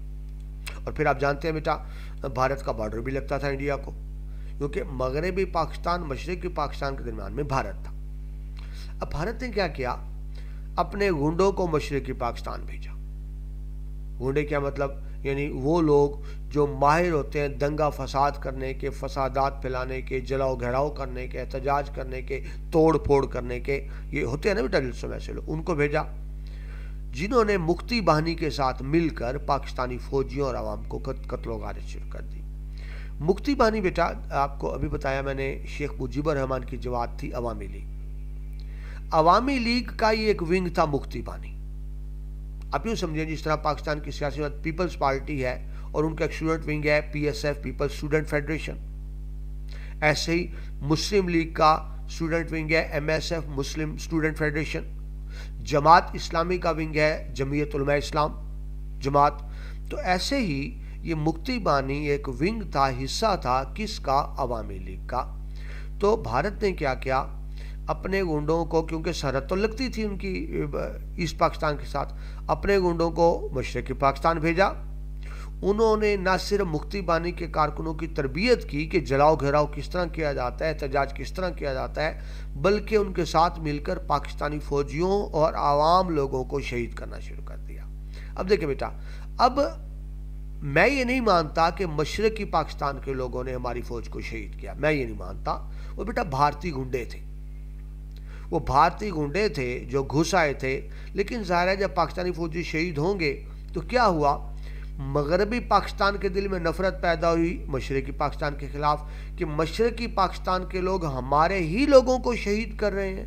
Speaker 1: اور پھر آپ جانتے ہیں بیٹا بھارت کا بارڈر بھی لگتا تھا انڈیا کو، کیونکہ مغربی پاکستان مشرقی پاکستان کے درمیان میں بھارت تھا. اب بھارت نے کیا کیا، اپنے گنڈوں کو مشرقی پاکستان بھیجا. گنڈے کیا مطلب، یعنی وہ لوگ جو ماہر ہوتے ہیں دنگا فساد کرنے کے، فسادات پھیلانے کے، جلاؤ گھیراؤ کرنے کے، احتجاج کرنے کے، توڑ پھوڑ کرنے کے، یہ ہوتے ہیں نا بیٹا جلسوں میں ایسے لوگ، ان کو بھیجا جنہوں نے مفتی بہانی کے ساتھ مل کر پاکستانی فوجیوں اور عوام کو قتل و غارت شروع کر دی. مفتی بہانی بیٹا آپ کو ابھی بتایا میں نے، شیخ مجیب الرحمان کی جماعت تھی عوامی لیگ. عوامی لیگ کا یہ ایک ونگ تھا مفتی بہانی. آپ یوں سمجھیں جس طرح پاکستان کی سیاسی پیپلز پارٹی ہے اور ان کا ایک اسٹوڈنٹ ونگ ہے P S F, Peoples Student Federation, ایسے ہی مسلم لیگ کا اسٹوڈنٹ ونگ ہے M S F, Muslim Student Federation. Jamaat Islami کا ونگ ہے جمعیت علماء اسلام جماعت. تو ایسے ہی یہ مفتی بانی ایک ونگ تھا، حصہ تھا کس کا، عوامی لیگ کا. تو بھارت نے کیا کیا، اپنے گنڈوں کو، کیونکہ سرحد تو لگتی تھی ان کی ایسٹ پاکستان کے ساتھ، اپنے گنڈوں کو مشرقی پاکستان بھیجا. انہوں نے نہ صرف مفتی بانی کے کارکنوں کی تربیت کی کہ جلاؤ گھیراؤ کس طرح کیا جاتا ہے، احتجاج کس طرح کیا جاتا ہے، بلکہ ان کے ساتھ مل کر پاکستانی فوجیوں اور عوام لوگوں کو شہید کرنا شروع کر دیا. اب دیکھیں بیٹا، اب میں یہ نہیں مانتا کہ مشرقی پاکستان کے لوگوں نے ہماری فوج کو شہید کیا، میں یہ نہیں مانتا. وہ بیٹا بھارتی گنڈے تھے، وہ بھارتی گنڈے تھے جو گھس آئے تھے. لیکن ظاہر ہے جب پاکستانی فوجی شہید ہوں گے تو کیا ہوا، مغربی پاکستان کے دل میں نفرت پیدا ہوئی مشرقی پاکستان کے خلاف کہ مشرقی پاکستان کے لوگ ہمارے ہی لوگوں کو شہید کر رہے ہیں،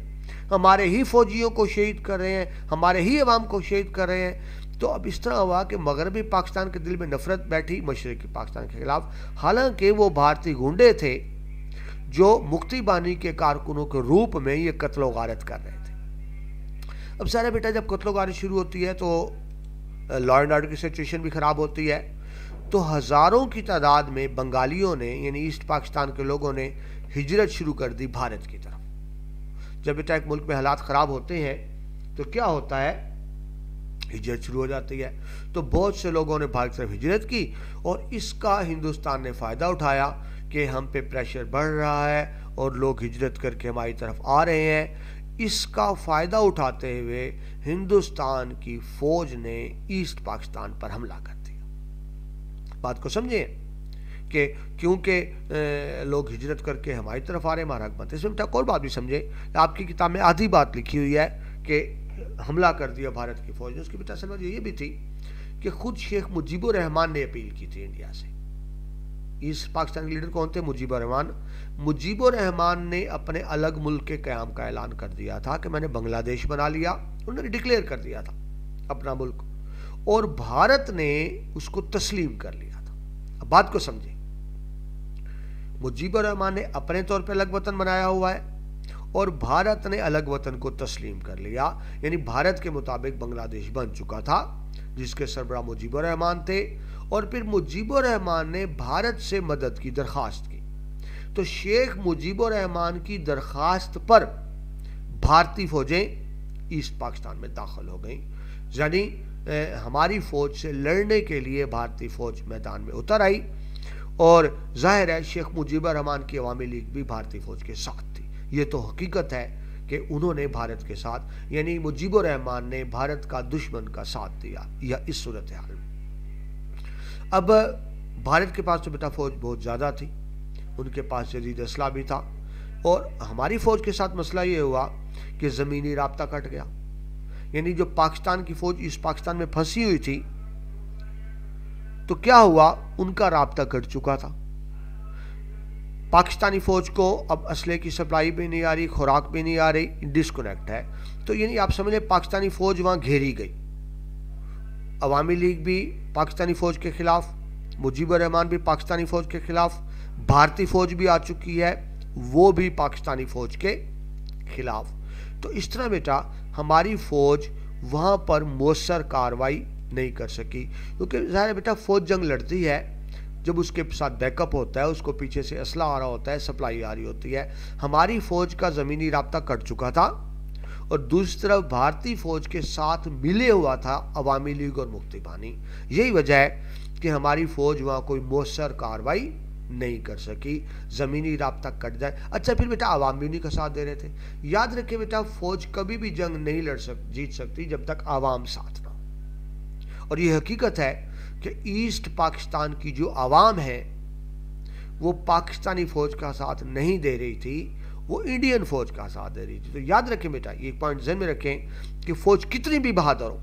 Speaker 1: ہمارے ہی فوجیوں کو شہید کر رہے ہیں، ہمارے ہی عوام کو شہید کر رہے ہیں. تو اب اس طرح ہوا کہ مغربی پاکستان کے دل میں نفرت بیٹھی مشرقی پاکستان کے خلاف، حالانکہ وہ بھارتی گنڈے تھے جو مکتی بانی کے کارکنوں کے روپ میں یہ قتل و غارت کر رہے تھے. اب سارا بیٹا جب قتل و غارت شروع ہوتی ہے تو لا اینڈ آرڈر کی سچویشن بھی خراب ہوتی ہے. تو ہزاروں کی تعداد میں بنگالیوں نے یعنی ایسٹ پاکستان کے لوگوں نے ہجرت شروع کر دی بھارت کی طرف. جب بیٹا ایک ملک میں حالات خراب ہوتے ہیں تو کیا ہوتا ہے، ہجرت شروع ہو جاتی ہے. تو بہت سے لوگوں نے بھارت کی طرف ہجرت کی اور اس کا ہندوستان نے فائدہ اٹھایا کہ ہم پہ پریشر بڑھ رہا ہے اور لوگ ہجرت کر کے ہماری طرف آ رہے ہیں. اس کا فائدہ اٹھاتے ہوئے ہندوستان کی فوج نے ایسٹ پاکستان پر حملہ کر دیا. بات کو سمجھیں کہ کیونکہ لوگ ہجرت کر کے ہماری طرف آ رہے ہیں، ہمارا حق بنتا ہے. اس میں بیٹا کوئی بات بھی سمجھے، آپ کی کتاب میں آدھی بات لکھی ہوئی ہے کہ حملہ کر دیا بھارت کی فوج نے. اس کی بیٹا اصل وجہ یہ بھی تھی کہ خود شیخ مجیب الرحمان نے اپیل کی تھی انڈیا سے. ایسٹ پاکستان کے لیڈر کون تھے؟ مجیب الرحمان. مجیب الرحمان نے اپنے الگ ملک کے قیام کا اعلان کر دیا تھا کہ میں نے بنگلہ دیش بنا لیا، انہوں نے ڈکلیئر کر دیا تھا اپنا ملک، اور بھارت نے اس کو تسلیم کر لیا تھا. اب بات کو سمجھیں، مجیب الرحمان نے اپنے طور پہ الگ وطن بنایا ہوا ہے اور بھارت نے الگ وطن کو تسلیم کر لیا. یعنی بھارت کے مطابق بنگلہ دیش بن چکا تھا جس کے سربراہ مجیب الرحمان تھے. اور پھر مجیب الرحمان نے بھارت سے مدد کی درخواست کی. تو شیخ مجیب الرحمان کی درخواست پر بھارتی فوجیں ایسٹ پاکستان میں داخل ہو گئیں. یعنی ہماری فوج سے لڑنے کے لیے بھارتی فوج میدان میں اتر آئی. اور ظاہر ہے شیخ مجیب الرحمان کی عوامی لیگ بھی بھارتی فوج کے ساتھ تھی. یہ تو حقیقت ہے کہ انہوں نے بھارت کے ساتھ یعنی مجیب الرحمان نے بھارت کا دشمن کا ساتھ دیا یا اس صورتحال میں. اب بھارت کے پاس تو بیٹا فوج بہت زیادہ تھی، ان کے پاس جدید اسلحہ بھی تھا. اور ہماری فوج کے ساتھ مسئلہ یہ ہوا کہ زمینی رابطہ کٹ گیا. یعنی جو پاکستان کی فوج اس پاکستان میں پھنسی ہوئی تھی تو کیا ہوا، ان کا رابطہ کٹ چکا تھا. پاکستانی فوج کو اب اسلحے کی سپلائی بھی نہیں آ رہی، خوراک بھی نہیں آ رہی، ڈسکنیکٹ ہے. تو یعنی آپ سمجھیں پاکستانی فوج وہاں گھیری گئی. عوامی لیگ بھی پاکستانی فوج کے خلاف، مجیب الرحمان بھی پاکستانی فوج کے خلاف، بھارتی فوج بھی آ چکی ہے وہ بھی پاکستانی فوج کے خلاف. تو اس طرح بیٹا ہماری فوج وہاں پر مؤثر کاروائی نہیں کر سکی. کیونکہ ظاہر ہے بیٹا فوج جنگ لڑتی ہے جب اس کے ساتھ بیک اپ ہوتا ہے، اس کو پیچھے سے اسلحہ آ رہا ہوتا ہے، سپلائی آ رہی ہوتی ہے. ہماری فوج کا زمینی رابطہ کٹ چکا تھا اور دوسری طرف بھارتی فوج کے ساتھ ملے ہوا تھا عوامی لیگ اور مکتی بانی. یہی وجہ ہے کہ ہماری فوج وہاں کوئی مؤثر کاروائی نہیں کر سکی، زمینی رابطہ کٹ جائے. اچھا پھر بیٹا عوام بھی انہیں کا ساتھ دے رہے تھے. یاد رکھیں بیٹا فوج کبھی بھی جنگ نہیں جیت سکتی جب تک عوام ساتھ نہ ہو. اور یہ حقیقت ہے کہ ایسٹ پاکستان کی جو عوام ہے وہ پاکستانی فوج کا ساتھ نہیں دے رہی تھی، وہ انڈین فوج کا ساتھ دے رہی تھی. تو یاد رکھیں بیٹا یہ پوائنٹ ذہن میں رکھیں کہ فوج کتنی بھی بہادر ہو،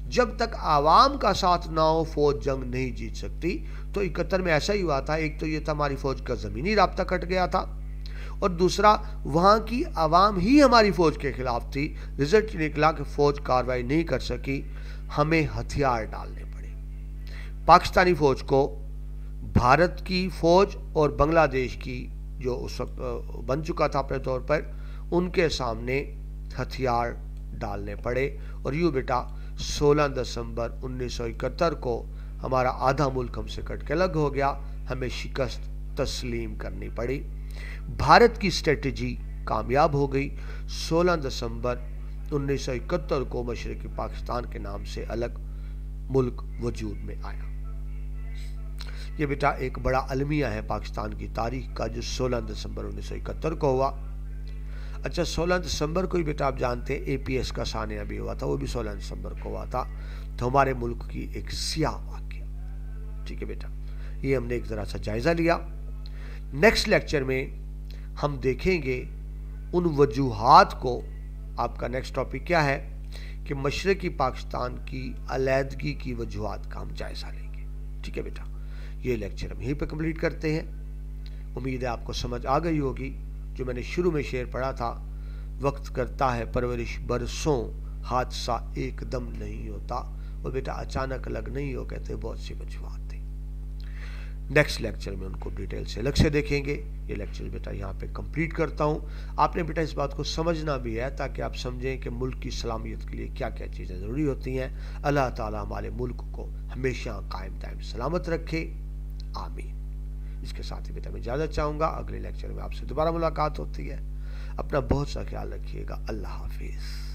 Speaker 1: جب تک عوام کا ساتھ نہ ہو فوج جنگ نہیں جیت سکتی. تو 71 میں ایسا ہی ہوا تھا. ایک تو یہ تھا ہماری فوج کا زمینی رابطہ کٹ گیا تھا اور دوسرا وہاں کی عوام ہی ہماری فوج کے خلاف تھی. رزلٹ نکلا کہ فوج کاروائی نہیں کر سکی، ہمیں ہتھیار ڈالنے پڑے. پاکستانی فوج کو بھارت کی فوج اور بنگلہ دیش کی جو اس وقت بن چکا تھا اپنے طور پر، ان کے سامنے ہتھیار ڈالنے پڑے. اور یوں بیٹا 16 دسمبر 1971 کو ہمارا آدھا ملک ہم سے کٹ کے الگ ہو گیا، ہمیں شکست تسلیم کرنی پڑی. بھارت کی اسٹریٹجی کامیاب ہو گئی. 16 دسمبر 1971 کو مشرقی پاکستان کے نام سے الگ ملک وجود میں آیا. یہ بیٹا ایک بڑا المیہ ہے پاکستان کی تاریخ کا جو 16 دسمبر 1971 کو ہوا. اچھا 16 دسمبر کو ہی بیٹا آپ جانتے ہیں APS کا سانحہ بھی ہوا تھا، وہ بھی 16 دسمبر کو ہوا تھا. تو ہمارے ملک کی ایک سیاہ واقعہ. ٹھیک ہے بیٹا، یہ ہم نے ایک ذرا سا جائزہ لیا۔ نیکسٹ لیکچر میں ہم دیکھیں گے ان وجوہات کو، آپ کا نیکسٹ ٹاپک کیا ہے کہ مشرقی پاکستان کی علیحدگی کی وجوہات کا ہم جائزہ لیں گے، ٹھیک ہے بیٹا۔ یہ لیکچر ہم یہیں پہ کمپلیٹ کرتے ہیں۔ امید ہے آپ کو سمجھ آ گئی ہوگی۔ جو میں نے شروع میں شعر پڑھا تھا، وقت کرتا ہے پرورش برسوں، حادثہ ایک دم نہیں ہوتا، وہ بیٹا اچانک الگ نہیں ہو، کہتے بہت سی وجوہات تھیں۔ نیکسٹ لیکچر میں ان کو ڈیٹیل سے الگ سے دیکھیں گے۔ یہ لیکچر بیٹا یہاں پہ کمپلیٹ کرتا ہوں۔ آپ نے بیٹا اس بات کو سمجھنا بھی ہے تاکہ آپ سمجھیں کہ ملک کی سلامیت کے لیے کیا کیا چیزیں ضروری ہوتی ہیں۔ اللہ تعالیٰ ہمارے ملک کو ہمیشہ قائم دائم سلامت رکھے، آمین۔ اس کے ساتھ ہی بیٹا میں اجازت چاہوں گا، اگلے لیکچر میں آپ سے دوبارہ ملاقات ہوتی ہے۔ اپنا بہت سا خیال رکھیے گا، اللہ حافظ۔